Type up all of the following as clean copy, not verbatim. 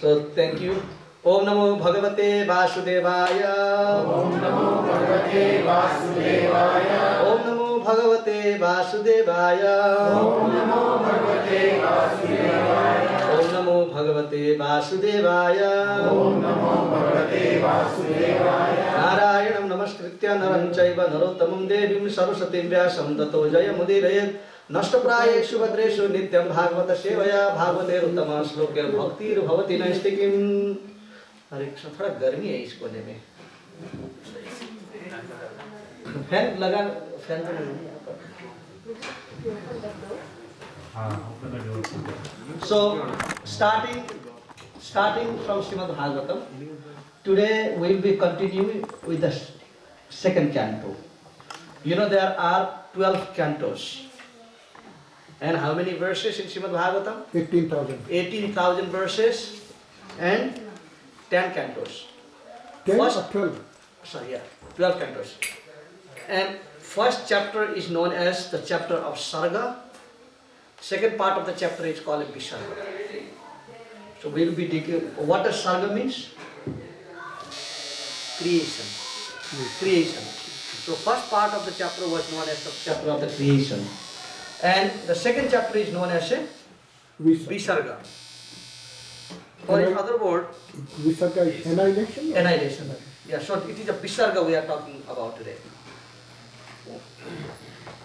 So thank you. Om Namo Bhagavate Vasudevaya. Om Namo Bhagavate Vasudevaya. Om Namo Bhagavate Vasudevaya. Om Namo Bhagavate Vasudevaya. Om Namo Bhagavate Vasudevaya. Om Namo Bhagavate Vasudevaya. Narayanam Namaskritya Naram Chaiva Narottamam Devim Saraswatim Vyasam Tato Jayamudiraye Nashtaprayeshu Bhadreshu Nityam Bhagavata Sevaya Bhagavate Uttama Shloker Bhaktir Bhavati Naistikim. हरे कृष्ण, थोड़ा गर्मी है इस कोने में। Fan लगा, fan तो नहीं यहाँ पर। So starting from Srimad Bhagavatam, today we will be continuing with the second canto. You know there are 12 cantos. And how many verses in Srimad Bhagavatam? 18,000. 18,000 verses and 10 cantos. 10 or First- 12? Sorry, yeah, 12 cantos. And first chapter is known as the chapter of Sarga. Second part of the chapter is called Visarga. So we will be taking, what does Sarga means? Creation. Creation. So first part of the chapter was known as the chapter of the creation. And the second chapter is known as a Visarga. Or in other word, Visarga is annihilation? annihilation. Yeah, so it is a Visarga we are talking about today.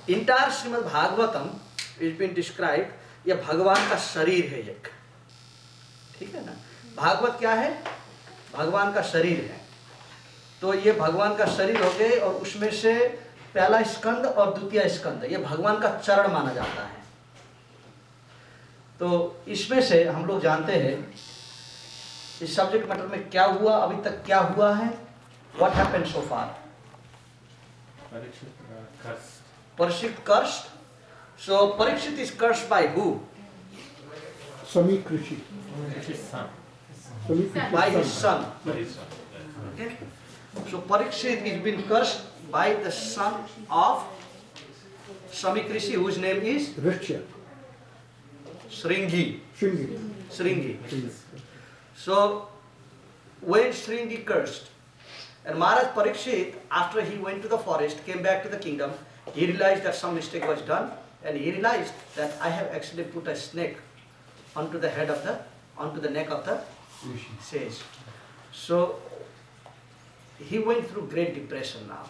Entire Srimad Bhagavatam is been described, यह भगवान का शरीर है एक, ठीक है ना। भागवत क्या है? भगवान का शरीर है। तो ये भगवान का शरीर हो गए और उसमें से पहला स्कंद और द्वितीय स्कंद ये भगवान का चरण माना जाता है। तो इसमें से हम लोग जानते हैं इस सब्जेक्ट मैटर में क्या हुआ, अभी तक क्या हुआ है, what happened so far. Parikshit cursed. So Parikshit is cursed by who? Samikrishi. By his son. Okay. So Parikshit is been cursed by the son of Samikrishi, whose name is Rishya. Shringi. Shringi. Shringi. So when Shringi cursed, and Maharaj Parikshit, after he went to the forest, came back to the kingdom, he realized that some mistake was done, and he realized that I have actually put a snake onto the head of the, onto the neck of the sage. So he went through great depression now.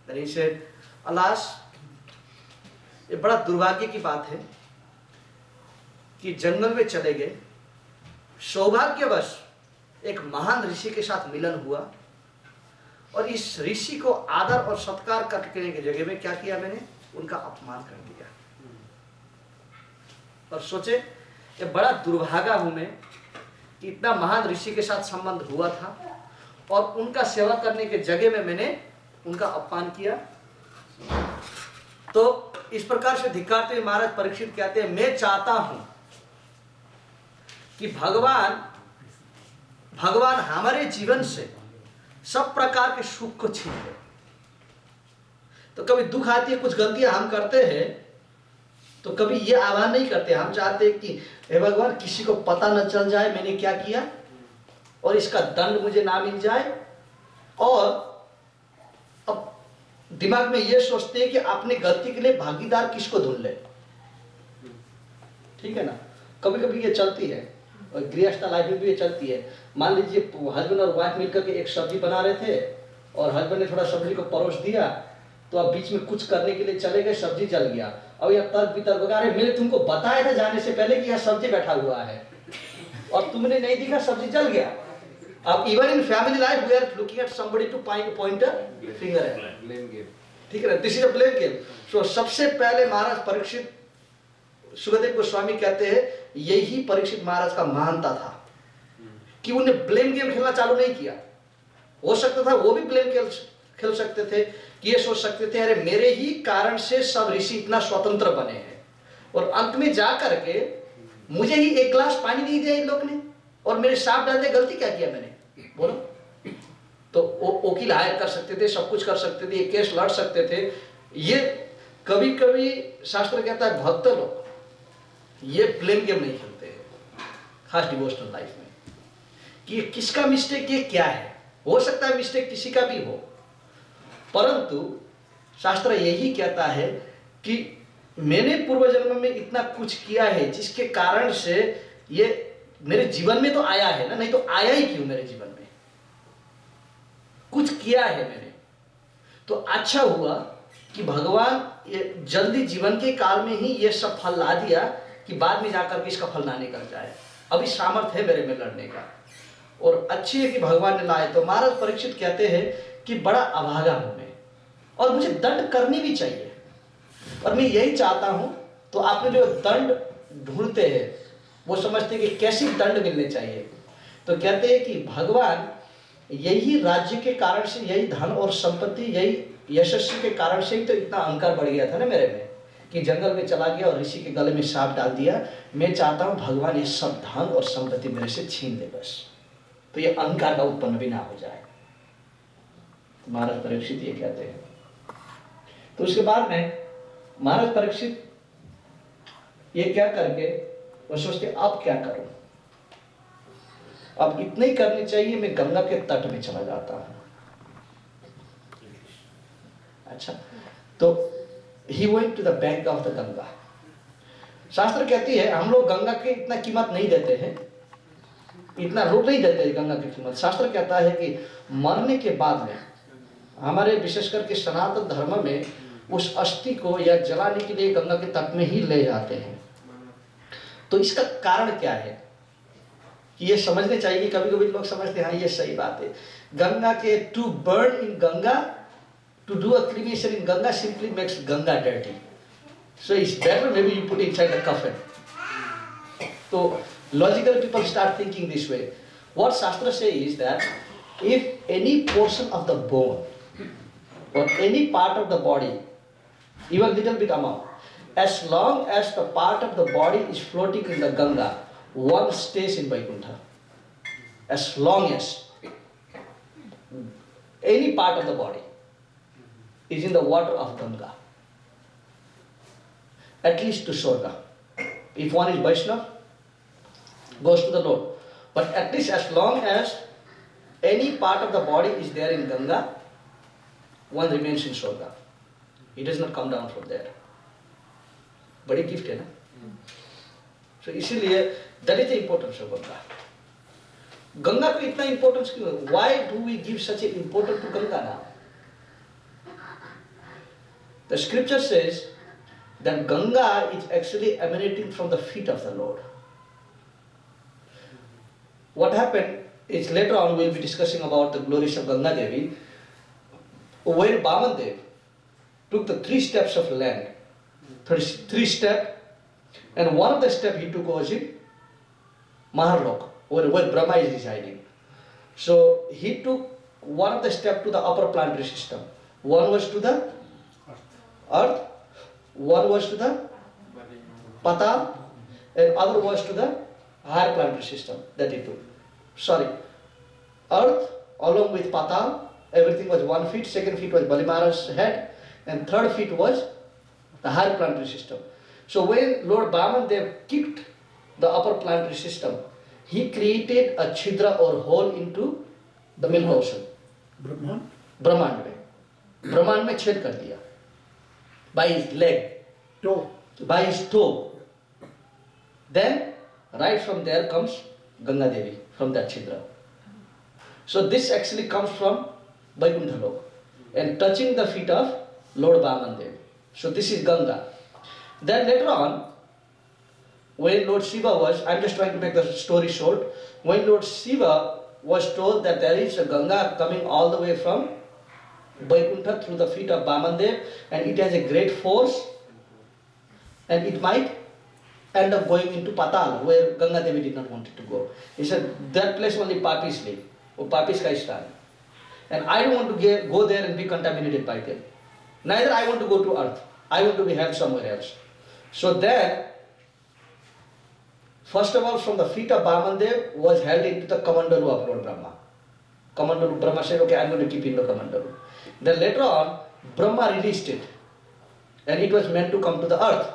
Then he said, alas, ये बड़ा दुर्भाग्य की बात है कि जंगल में चले गए, सौभाग्यवश एक महान ऋषि के साथ मिलन हुआ और इस ऋषि को आदर और सत्कार करने की जगह में क्या किया मैंने, उनका अपमान कर दिया। और सोचे ये बड़ा दुर्भागा हूं मैं कि इतना महान ऋषि के साथ संबंध हुआ था और उनका सेवा करने के जगह में मैंने उनका अपमान किया। तो इस प्रकार से धिक्कारते हुए महाराज परीक्षित कहते हैं, मैं चाहता हूं कि भगवान हमारे जीवन से सब प्रकार के सुख को छीन ले। तो कभी दुख आती है, कुछ गलतियां हम करते हैं, तो कभी ये आह्वान नहीं करते, हम चाहते हैं कि हे भगवान किसी को पता न चल जाए मैंने क्या किया और इसका दंड मुझे ना मिल जाए। और अब दिमाग में ये सोचते हैं कि अपने गलती के लिए भागीदार किसको ढूंढ ले, ठीक है ना। कभी कभी ये चलती है और गृहस्थ लाइफ में भी ये चलती है। मान लीजिए हस्बैंड और वाइफ मिलकर के एक सब्जी बना रहे थे और हस्बैंड ने थोड़ा सब्जी को परोस दिया, तो अब बीच में कुछ करने के लिए चले गए, सब्जी जल गया। अब यह तर्क वितर्क होगा, अरे मैंने तुमको बताया था जाने से पहले कि यह सब्जी बैठा हुआ है और तुमने नहीं दिखा, सब्जी जल गया। अब even in family life we are looking at somebody to point a finger at, blame game, ठीक है ना। This is a blame game. So सबसे पहले महाराज परीक्षित, सुखदेव गोस्वामी कहते हैं यही परीक्षित महाराज का महानता था कि उन्हें ब्लेम गेम खेलना चालू नहीं किया। हो सकता था वो भी ब्लेम खेल सकते थे कि ये सोच सकते थे अरे मेरे ही कारण से सब ऋषि इतना स्वतंत्र बने हैं और अंत में जा करके मुझे ही एक गिलास पानी नहीं दिया इन लोग ने और मेरे साथ डाल दिया, गलती क्या किया मैंने, बोलो। तो वकील हायर कर सकते थे, सब कुछ कर सकते थे, ये केस लड़ सकते थे। ये कभी कभी शास्त्र कहता है भक्त लोग ये ब्लेम गेम नहीं खेलते हैं, खास डिवोशनल लाइफ में कि ये किसका मिस्टेक, ये क्या है। हो सकता है मिस्टेक किसी का भी हो, परंतु शास्त्र यही कहता है कि मैंने पूर्व जन्म में इतना कुछ किया है जिसके कारण से ये मेरे जीवन में तो आया है ना, नहीं तो आया ही क्यों मेरे जीवन में, कुछ किया है मैंने। तो अच्छा हुआ कि भगवान ये जल्दी जीवन के काल में ही ये सब फल ला दिया कि बाद में जाकर के इसका फल ना निकल जाए। अभी सामर्थ्य है मेरे में लड़ने का, और अच्छी है कि भगवान ने लाए। तो महाराज परीक्षित कहते हैं कि बड़ा अभागा हूं मैं और मुझे दंड करनी भी चाहिए, और मैं यही चाहता हूं। तो आपने जो दंड ढूंढते हैं वो समझते हैं कि कैसी दंड मिलने चाहिए। तो कहते हैं कि भगवान यही राज्य के कारण से, यही धन और संपत्ति, यही यशस्वी के कारण से ही तो इतना अहंकार बढ़ गया था ना मेरे में, कि जंगल में चला गया और ऋषि के गले में सांप डाल दिया। मैं चाहता हूं भगवान ये सब धन और संपत्ति मेरे से छीन ले बस, तो ये अहंकार का उत्पन्न भी ना हो जाए। महाराज परीक्षित ये कहते हैं। तो उसके बाद में महाराज परीक्षित ये क्या करके वो सोचते अब क्या करूं, अब इतने ही करनी चाहिए, मैं गंगा के तट में चला जाता हूं। अच्छा, तो he went to the bank of the Ganga. शास्त्र कहती है हम लोग गंगा की इतना कीमत नहीं देते हैं, इतना रूप नहीं देते हैं गंगा की कीमत। शास्त्र कहता है कि मरने के बाद में हमारे विशेष करके सनातन धर्म में उस अस्थि को या जलाने के लिए गंगा के तट में ही ले जाते हैं। तो इसका कारण क्या है कि ये समझने चाहिए। कि कभी कभी लोग समझते हैं हाँ ये सही बात है, गंगा के to burn in Ganga, to do a cremation in Ganga simply makes Ganga dirty, so it's better maybe you put inside the kafan. तो logical people start thinking this way. What shastra से is that if any portion of the bone और any part of the body, even little bit amount, as long as the part of the body is floating in the Ganga, one stays in Vaikuntha. As long as any part of the body is in the water of Ganga, at least to Swarga. If one is Vaishnav, goes to the Lord. But at least as long as any part of the body is there in Ganga, one remains in Swarga. He does not come down from there. बड़ी gift है ना। So इसीलिए that is the importance of Ganga. Ganga को इतना importance क्यों? Why do we give such an importance to Ganga now? The scripture says that Ganga is actually emanating from the feet of the Lord. What happened is later on we'll be discussing about the glories of Ganga Devi. When Baman Dev took the 3 steps of land, 3 steps, and one of the steps he took was in Maharlok, where Brahma is residing. So he took one of the steps to the upper planetary system. One was to the earth, one was to the Patal, and other was to the higher planetary system that he took. Sorry, earth along with Patal, everything was 1 feet, 2nd feet was Bali Maharaj's head, and 3rd feet was the higher planetary system. So when Lord Baman Dev kicked the upper planetary system, he created a chidra or hole into the middle ocean. Brahman? ब्रह्मांड में, ब्रह्मांड में छेद कर दिया by his leg, Toe. by his toe. Then right from there comes Ganga Devi from that chidra. So this actually comes from Vaikuntha Lok and touching the feet of Lord Baman Dev. So this is Ganga. Then later on, when Lord Shiva was, I'm just trying to make the story short, when Lord Shiva was told that there is a Ganga coming all the way from Vaikuntha through the feet of Baman Dev and it has a great force and it might end up going into Patal where Ganga Devi did not want it to go. He said that place only Papis live, or Papis ka stan. And I don't want to go there and be contaminated by them. Neither I want to go to earth. I want to be held somewhere else. So then, first of all, from the feet of Bamandev was held into the Kamandalu of Lord Brahma. Kamandalu, Brahma said, okay, I'm going to keep in the Kamandalu. Then later on, Brahma released it. And it was meant to come to the earth.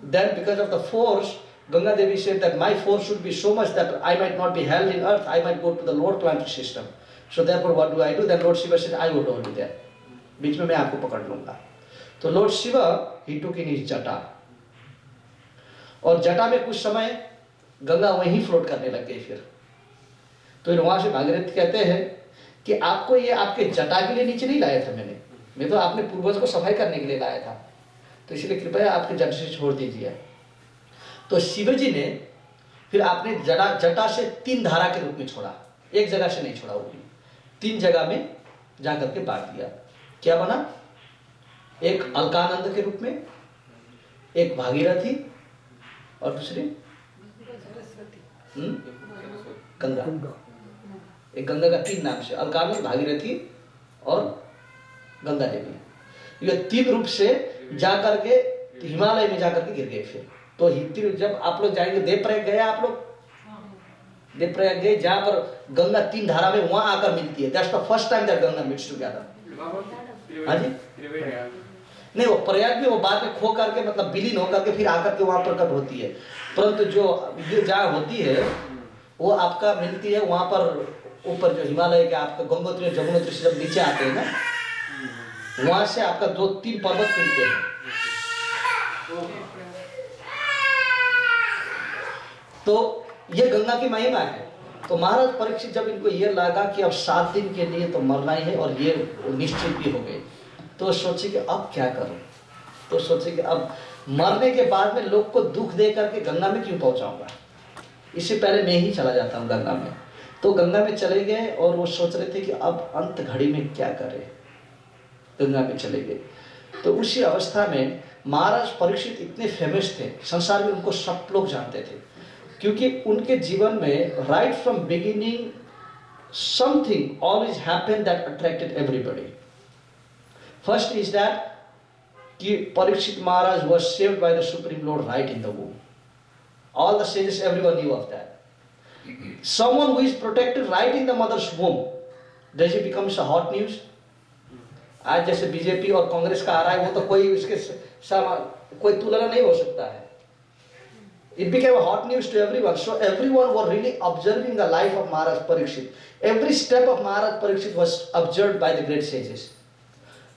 Then because of the force, Ganga Devi said that my force should be so much that I might not be held in earth, I might go to the lower planetary system. So therefore what do I do? Then Lord Shiva said, I will hold you there. बीच में मैं आपको पकड़ लूंगा. तो Lord Shiva, he took in his jata. और जटा में कुछ समय गंगा वहीं फ्लोट करने लग गई फिर. तो वहां से भागीरथ कहते हैं कि आपको ये आपके जटा के लिए नीचे नहीं लाया था मैं तो आपने पूर्वज को सफाई करने के लिए लाया था, तो इसलिए कृपया आपके जट से छोड़ दीजिए. तो शिवजी ने फिर आपने जटा से 3 धारा के रूप में छोड़ा, एक जगह से नहीं छोड़ा, वो भी 3 जगह में जाकर के बांट दिया. क्या बना? एक अलकानंद के रूप में, एक भागीरथी और दूसरी गंगा. एक गंगा का 3 नाम से, अलकानंद, भागीरथी और गंगा देवी. ये 3 रूप से जाकर के हिमालय में जाकर के गिर गए. फिर तो जब आप लोग जाएंगे, देवप्रयाग गए आप लोग? देवप्रयाग गए जहां पर गंगा 3 धारा में वहां आकर मिलती है. That's the first time that Ganga meets together. हाँ जी, नहीं वो प्रयाग में वो बाद में खो करके मतलब विलीन होकर के फिर आकर के वहां प्रकट होती है. परंतु जो ये जहाँ होती है वो आपका मिलती है वहां पर ऊपर जो हिमालय के आपका गंगोत्री और जमुनोत्री से जब नीचे आते हैं ना, वहां से आपका 2-3 पर्वत मिलते हैं. तो ये गंगा की महिमा है. तो महाराज परीक्षित जब इनको ये लगा कि अब 7 दिन के लिए तो मरना ही है और ये निश्चित भी हो गए, तो सोचे कि अब क्या करूं. तो सोचे कि अब मरने के बाद में लोग को दुख दे करके गंगा में क्यों पहुंचाऊंगा, इससे पहले मैं ही चला जाता हूं गंगा में. तो गंगा में चले गए और वो सोच रहे थे कि अब अंत घड़ी में क्या करें. गंगा में चले गए. तो उसी अवस्था में महाराज परीक्षित इतने फेमस थे, संसार में उनको सब लोग जानते थे, क्योंकि उनके जीवन में right from beginning something always happened that attracted everybody. First is that कि Parikshit Maharaj was saved by the supreme lord right in the womb. All the sages everyone knew of that. Someone who is protected right in the mother's womb, does it becomes a hot news? आज जैसे BJP और कांग्रेस का आ रहा है, वो तो कोई उसके कोई तुलना नहीं हो सकता है. It became a hot news to everyone. So everyone were really observing the life of Maharaj Parikshit. Every step of Maharaj Parikshit was observed by the great sages.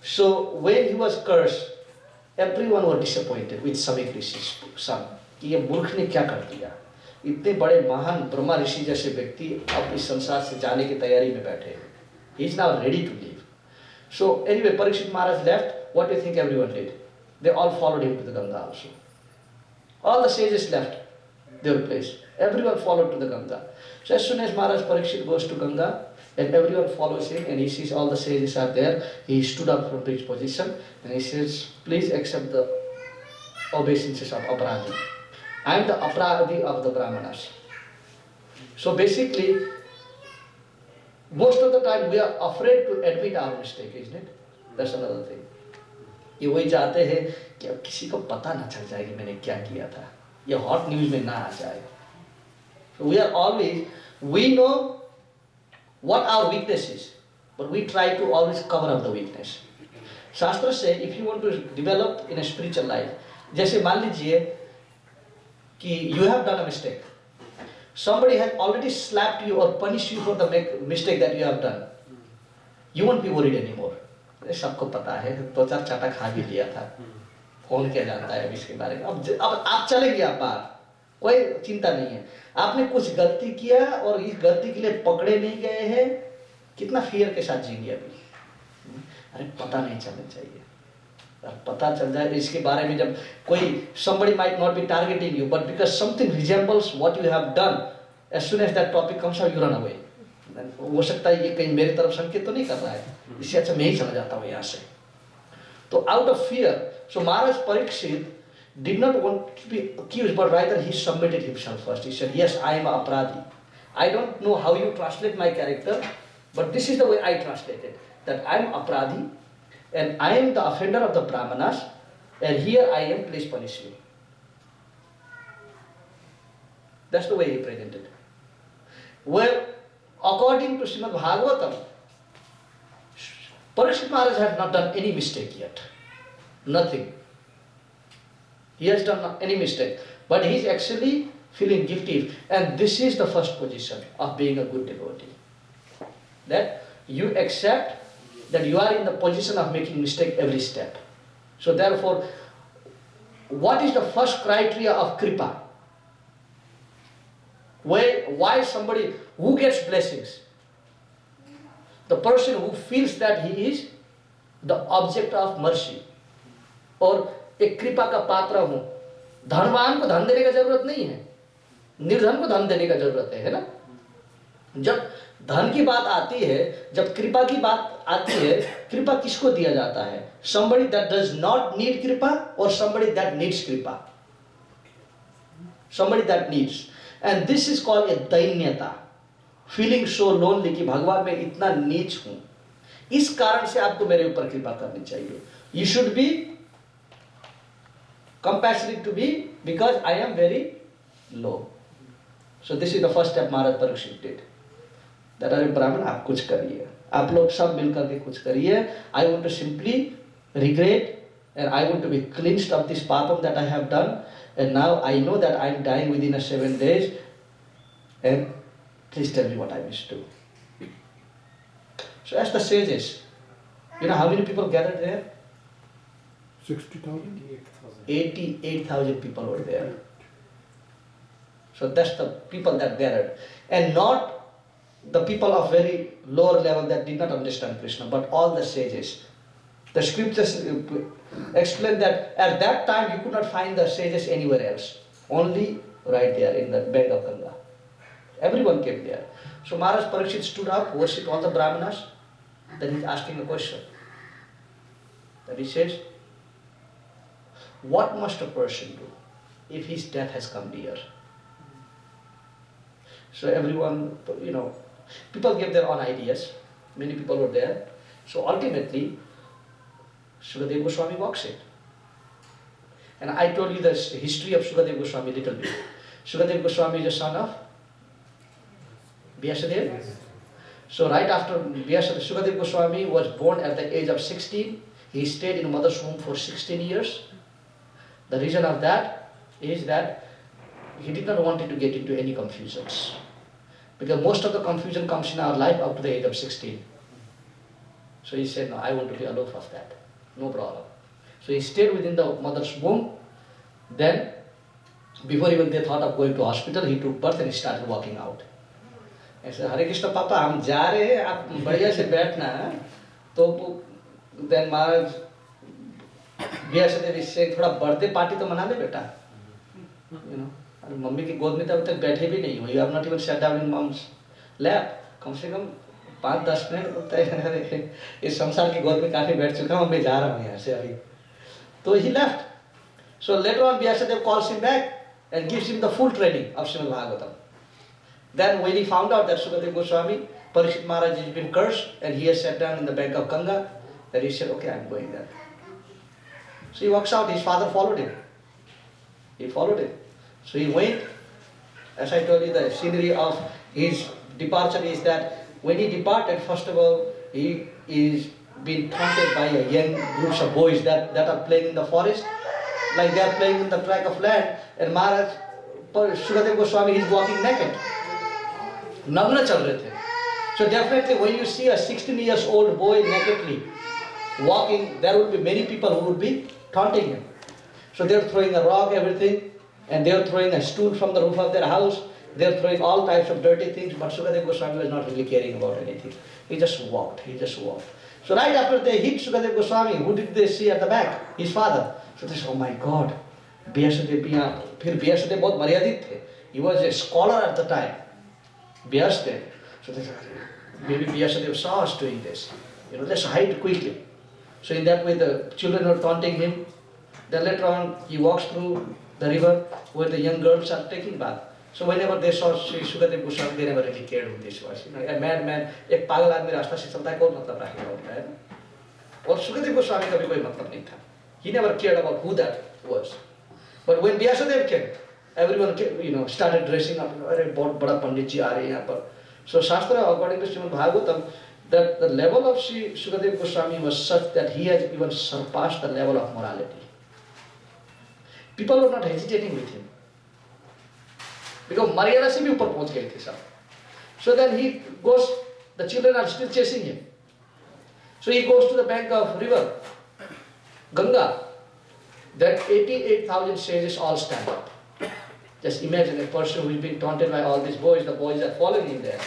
So when he was cursed, everyone were disappointed with Samik Rishi's son. कि ये मूर्ख ने क्या कर दिया. इतने बड़े महान ब्रह्मा ऋषि जैसे व्यक्ति अब इस संसार से जाने की तैयारी में बैठे हैं. He is now ready to leave. So anyway, Parikshit Maharaj left. What do you think everyone did? They all followed him to the Ganga also. All the sages left their place. Everyone followed to the Ganga. So as soon as Maharaj Parikshit goes to Ganga, and everyone follows him, and he sees all the sages are there, he stood up from his position and he says, "Please accept the obeisances of Aparadhi. I am the Aparadhi of the Brahmanas." So basically, most of the time we are afraid to admit our mistake, isn't it? That's another thing. ये वही चाहते हैं कि अब किसी को पता ना चल जाए कि मैंने क्या किया था, ये हॉट न्यूज में ना आ जाए. So we are always, we know what our weakness is, but we try to always cover up the weakness. शास्त्र से if you want to develop in a spiritual life, जैसे मान लीजिए कि you have done a mistake. Somebody has already slapped you or punished you for the mistake that you have done. You won't be worried anymore. सबको पता है, 2-4 चाटा खा भी लिया था, कौन क्या जानता है इसके बारे में. अब आप चलेंगे, आप बाहर, कोई चिंता नहीं है. आपने कुछ गलती किया और इस गलती के लिए पकड़े नहीं गए हैं, कितना फियर के साथ जीएंगे अभी. अरे पता नहीं चलना चाहिए. पता चल जाए इसके बारे में, जब कोई somebody might not be targeting you, but because something resembles what you have done, as soon as that topic comes out, you run away. हो सकता है ये कहीं मेरी तरफ संकेत तो नहीं कर रहा है, इससे अच्छा मैं ही चला जाता हूँ यहाँ से. तो out of fear, so Maharaj Parikshit did not want to be accused, but rather he submitted himself first. He said, "Yes, I am an Aparadhi. I don't know how you translate my character, but this is the way I translate it, that I am Aparadhi, and I am the offender of the Brahmanas, and here I am, please punish me." That's the way he presented. Well, according to Srimad Bhagavatam, Parikshit Maharaj had not done any mistake yet. Nothing. He has done any mistake. But he is actually feeling guilty. And this is the first position of being a good devotee. That you accept that you are in the position of making mistake every step. So therefore, what is the first criteria of kripa? Why somebody who gets blessings? The person who feels that he is the object of mercy. और एक कृपा का पात्र हूं. धनवान को धन देने का जरूरत नहीं है, निर्धन को धन देने का जरूरत है ना? जब धन की बात आती है, जब कृपा की बात आती है, कृपा किसको दिया जाता है? Somebody that does not need kripa or somebody that needs kripa? Somebody that needs. And this is called a dainyata. Feeling so lonely कि भगवान मैं इतना नीच हूं, इस कारण से आपको मेरे ऊपर कृपा करनी चाहिए. You should be compassionate to me because I am very low. So this is the first step Maharaj Parikshit did. That अरे ब्राह्मण आप कुछ करिए, आप लोग सब मिलकर के कुछ करिए. I want to simply regret and I want to be cleansed of this papam that I have done. And now I know that I am dying within 7 days. And please tell me what I must do. So as the sages, you know how many people gathered there? 60,000? 88,000 people were there. So that's the people that gathered. And not the people of very lower level that did not understand Krishna, but all the sages. The scriptures explain that at that time you could not find the sages anywhere else. Only right there in the bank of Ganga. Everyone came there. So Maharaj Parikshit stood up, worshipped all the Brahmanas. Then he's asking a question. Then he says, what must a person do if his death has come near? So everyone, people gave their own ideas. Many people were there. So ultimately, Sukadeva Goswami walks in. And I told you the history of Sukadeva Goswami a little bit. Sukadeva Goswami is a son of Vyasadeva. So right after Sukadeva Goswami was born at the age of 16, he stayed in mother's womb for 16 years. The reason of that is that he did not want to get into any confusions. Because most of the confusion comes in our life up to the age of 16. So he said, no, I want to be aloof of that. No problem. So he stayed within the mother's womb. Then, before even they thought of going to hospital, he took birth and he started walking out. I said, Hare Krishna Papa, हम जा रहे हैं, आप बढ़िया से बैठना. तो then Maharaj Vyasadeva is saying, थोड़ा birthday party तो मना ले बेटा. अरे मम्मी की गोद में तो अभी तक बैठे भी नहीं हो. You have not even sat down in mom's lap. कम से कम 5-10 मिनट होता है. इस संसार की गोद में काफी बैठ चुका हूँ, मैं जा रहा हूँ यहाँ से अभी. तो he left. So later on Vyasadeva calls him back and gives him the full training of Srimad Bhagavatam. Then when he found out that Sukadeva Goswami, Parikshit Maharaj has been cursed and he has sat down in the bank of Ganga, then he said, okay, I am going there. So he walks out, his father followed him. He followed him. So he went. As I told you, the scenery of his departure is that when he departed, first of all, he is being taunted by a young groups of boys that are playing in the forest, like they are playing in the tract of land, and Maharaj, Sukadeva Goswami is walking naked. Nagna chal rahe the. So definitely when you see a 16 years old boy nakedly walking, there will be many people who will be taunting him. So they are throwing a rock, everything, and they are throwing a stool from the roof of their house. They are throwing all types of dirty things, but Sukadeva Goswami was not really caring about anything. He just walked. So right after they hit Sukadeva Goswami, who did they see at the back? His father. So they said, oh my God, Vyasadeva यहाँ. फिर Vyasadeva बहुत मर्यादित थे. He was a scholar at the time. Vyasadeva. So they said, maybe Vyasadeva saw us doing this. Let's hide quickly. So in that way the children were taunting him. Then later on he walks through the river where the young girls are taking bath. So whenever they saw Sri Sukadeva Goswami, they never really cared who this was. A madman, एक पागल आदमी रास्ता से चलता है, कौन मतलब रखेगा उनका, है ना? और Sukadeva Goswami का भी कोई मतलब नहीं था. He never cared about who that was. But when Vyasadeva came, everyone started dressing up. अरे बहुत बड़ा पंडित जी आ रहे हैं यहाँ पर. So Shastra, according to Srimad Bhagavatam, that the level of Sri Sukadeva Goswami was such that he has even surpassed the level of morality. People were not hesitating with him. Because मर्यादा से भी ऊपर पहुंच गए थे सब. So then he goes, the children are still chasing him. So he goes to the bank of river, Ganga. That 88,000 sages all stand up. Just imagine a person who is being taunted by all these boys, the boys are following him there.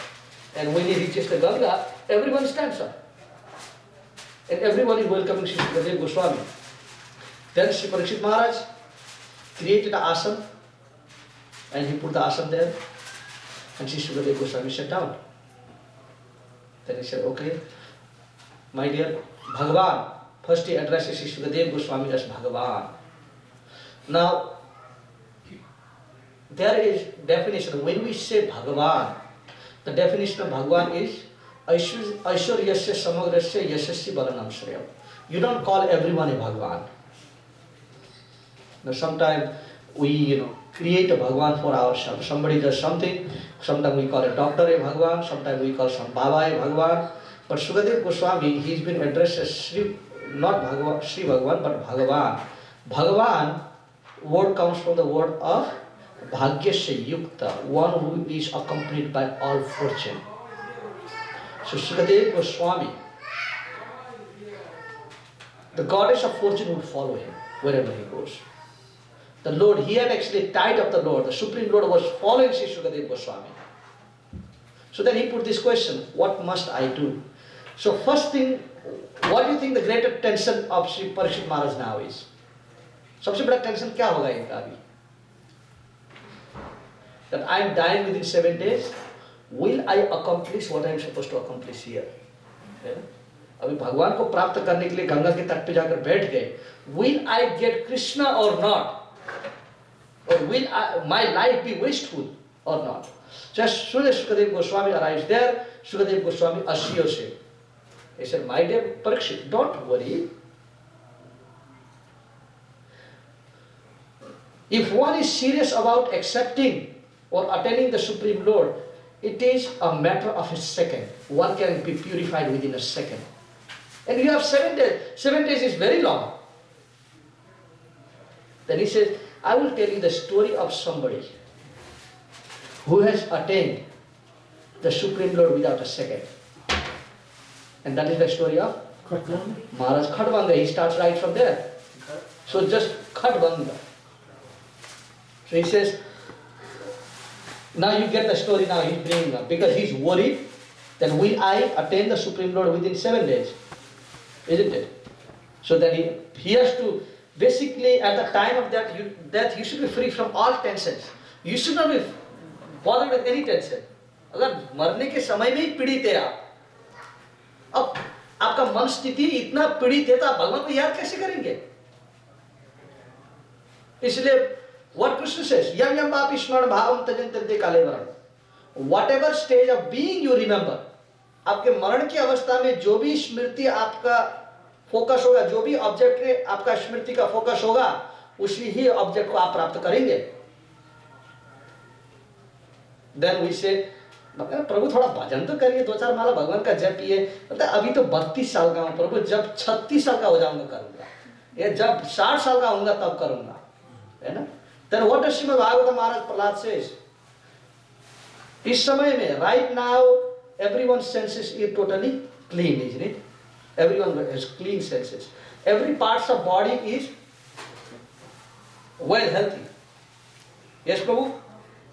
And when he reaches the Ganga, everyone stands up. And everyone is welcoming Sri Sukadeva Goswami. Then Sri Parikshit Maharaj created an asana and he put the asana there. And Sri Sukadeva Goswami sat down. Then he said, okay, my dear Bhagavan. First he addresses Sri Sukadeva Goswami as Bhagavan. Now, there is definition. When we say Bhagavan, the definition of Bhagavan is Aishwaryasya Samagrasya Yashasya Balanam Shreyam. You don't call everyone a Bhagavan. Now, sometimes we create a Bhagavan for ourselves. Somebody does something, sometimes we call a doctor a Bhagavan, sometimes we call some Baba a Bhagavan. But Sukadeva Goswami, he's been addressed as Sri, not Bhagavan, Sri Bhagavan, but Bhagavan. Bhagavan word comes from the word of Bhagyasya Yukta, one who is accompanied by all fortune. So Sukadeva Goswami, the goddess of fortune would follow him wherever he goes. The Lord, he had actually tied up the Lord. The Supreme Lord was following Sri Sukadeva Goswami. So then he put this question, what must I do? So first thing, what do you think the greater tension of Sri Parikshit Maharaj now is? सबसे बड़ा tension क्या होगा इनका अभी? That I am dying within 7 days. Will I accomplish what I am supposed to accomplish here? अभी भगवान को प्राप्त करने के लिए गंगा के तट पे जाकर बैठ गए. Will I get Krishna or not? Or will my life be wasteful or not? Just soon as Sukadeva Goswami arrives there, Sukadeva Goswami assures him. He said, my dear Parikshit, don't worry. If one is serious about accepting or attaining the Supreme Lord, it is a matter of a second. One can be purified within a second. And you have 7 days. 7 days is very long. Then he says, I will tell you the story of somebody who has attained the Supreme Lord without a second. And that is the story of Khatwanga. Maharaj Khatvanga. He starts right from there. So just Khatvanga. So he says, now you get the story now he's bringing up. Because he's worried that will I attain the Supreme Lord within 7 days? Isn't it? So then he has to, basically at the time of death, you should be free from all tensions. You should not be bothered with any tension. अगर मरने के समय में ही पीड़ित है आप, अब आपका मन स्थिति इतना पीड़ित है तो आप भगवान को याद कैसे करेंगे? इसलिए what Krishna says, yam yam papi smरण bhavam tajantante kalevaram. Whatever stage of being you remember, आपके मरण की अवस्था में जो भी स्मृति आपका फोकस होगा, जो भी ऑब्जेक्ट में आपका स्मृति का फोकस होगा, उसी ही ऑब्जेक्ट को आप प्राप्त करेंगे. Then we say, प्रभु थोड़ा भजन तो करिए, 2-4 माला भगवान का जप किए. अभी तो 32 साल का हूं प्रभु, जब 36 साल का हो जाऊंगा करूंगा, या जब 60 साल का होऊंगा तब करूंगा, है ना? Then what does Srimad Bhagavatam Maharaj Prahlad says? इस समय में, right now, everyone's senses is totally clean, isn't it? Everyone has clean senses. Every parts of body is well healthy. Yes, Prabhu?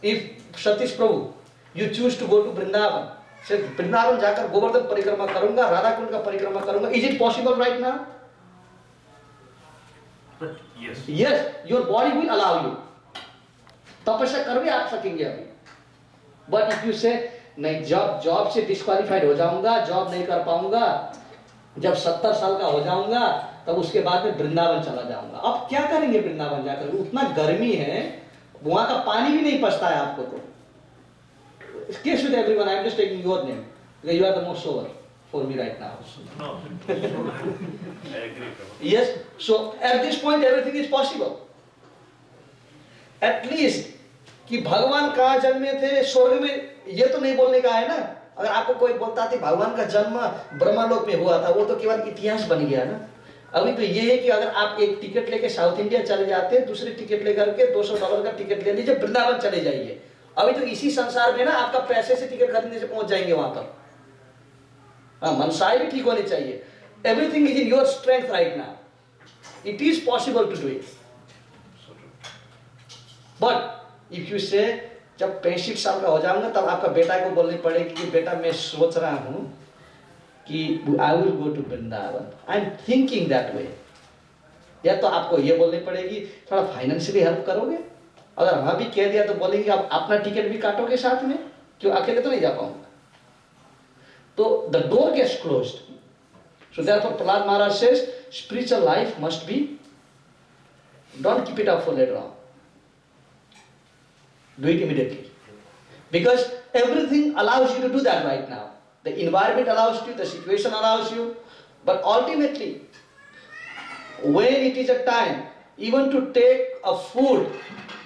If Satish Prabhu, you choose to go to Vrindavan, say Vrindavan जाकर गोवर्धन परिक्रमा करूंगा, राधा कुंड का परिक्रमा करूंगा. Is it possible right now? Yes. Yes, your body will allow you. तपस्या कर भी आप सकेंगे अभी. But if you say नहीं, जॉब से डिस्क्वालीफाइड हो जाऊंगा, जॉब नहीं कर पाऊंगा, जब 70 साल का हो जाऊंगा तब उसके बाद में वृंदावन चला जाऊंगा. अब क्या करेंगे वृंदावन जाकर? उतना गर्मी है, वहां का पानी भी नहीं पचता है आपको. तो case with everyone, I am just taking your name because you are the most sober for me right now. No. I agree, Prabhu. Yes, so at this point everything is possible. At least कि भगवान कहाँ जन्मे थे, स्वर्ग में, ये तो नहीं बोलने का है ना. अगर आपको कोई बोलता था भगवान का जन्म ब्रह्मलोक में हुआ था, वो तो केवल इतिहास बन गया ना. अभी तो ये है कि अगर आप एक टिकट लेके साउथ इंडिया चले जाते हैं, दूसरी टिकट लेकर के $200 का टिकट ले लीजिए, वृंदावन चले जाइए, अभी तो इसी संसार में ना आपका पैसे से टिकट खरीदने से पहुंच जाएंगे वहां पर। हाँ, मनसाएं भी ठीक होनी चाहिए। Everything is in your strength right now, it is possible to do it. But if you say जब 65 साल का हो जाऊंगा तब आपका बेटा को बोलनी पड़ेगी कि बेटा मैं सोच रहा हूं कि I will go to Vrindavan, I am thinking that way. या तो आपको ये बोलनी पड़ेगी थोड़ा फाइनेंशियली हेल्प करोगे, अगर हाँ भी कह दिया तो बोलेंगे आप अपना टिकट भी काटोगे साथ में, क्यों अकेले तो नहीं जा पाऊंगा। तो the door gets closed. So therefore Prahlad Maharaj says spiritual life must be, don't keep it up for later on, do it immediately, because everything allows you to do that right now. The environment allows you, the situation allows you, but ultimately when it is a time even to take a food,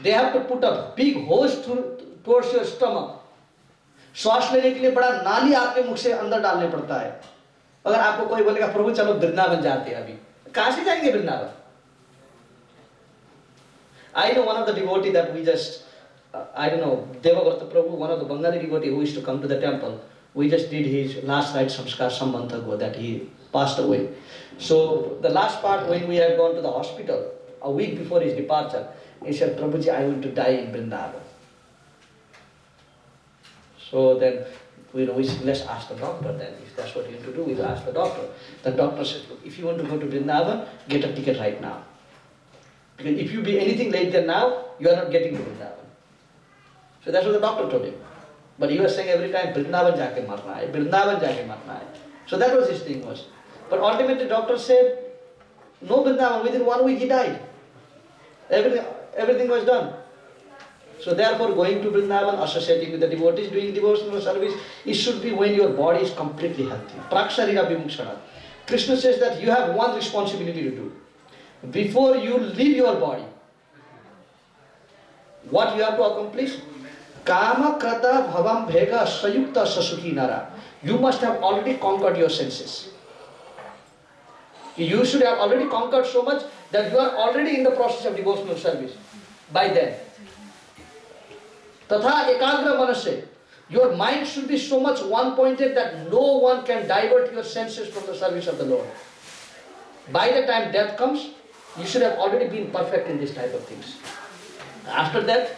they have to put a big hose towards your stomach. श्वास लेने के लिए बड़ा नाली आपके मुख से अंदर डालने पड़ता है। अगर आपको कोई बोलेगा प्रभु चलो वृंदावन जाते हैं, अभी कहां से जाएंगे Vrindavan? I know one of the devotee that we just I don't know, Devavrata Prabhu, one of the Bengali devotee who used to come to the temple. We just did his last rite samskar some month ago that he passed away. So the last part when we had gone to the hospital, a week before his departure, he said, Prabhuji, I want to die in Vrindavan. So then we said, let's ask the doctor then. If that's what you have to do, we'll ask the doctor. The doctor said, look, if you want to go to Vrindavan, get a ticket right now. Because if you be anything later now, you are not getting to Vrindavan. So that's what the doctor told him. But he was saying every time, Vrindavan jaake marna hai, Vrindavan jaake marna hai. So that was his thing was. But ultimately the doctor said, no Vrindavan, within 1 week he died. Everything was done. So therefore going to Vrindavan, associating with the devotees, doing devotional service, it should be when your body is completely healthy. Praksharira vimukshana. Krishna says that you have one responsibility to do. Before you leave your body, what you have to accomplish? Kama krata bhavam bhega sayukta sasukhi nara. You must have already conquered your senses. You should have already conquered so much that you are already in the process of devotional service. By then. Tatha ekagra manase. Your mind should be so much one-pointed that no one can divert your senses from the service of the Lord. By the time death comes, you should have already been perfect in this type of things. After that,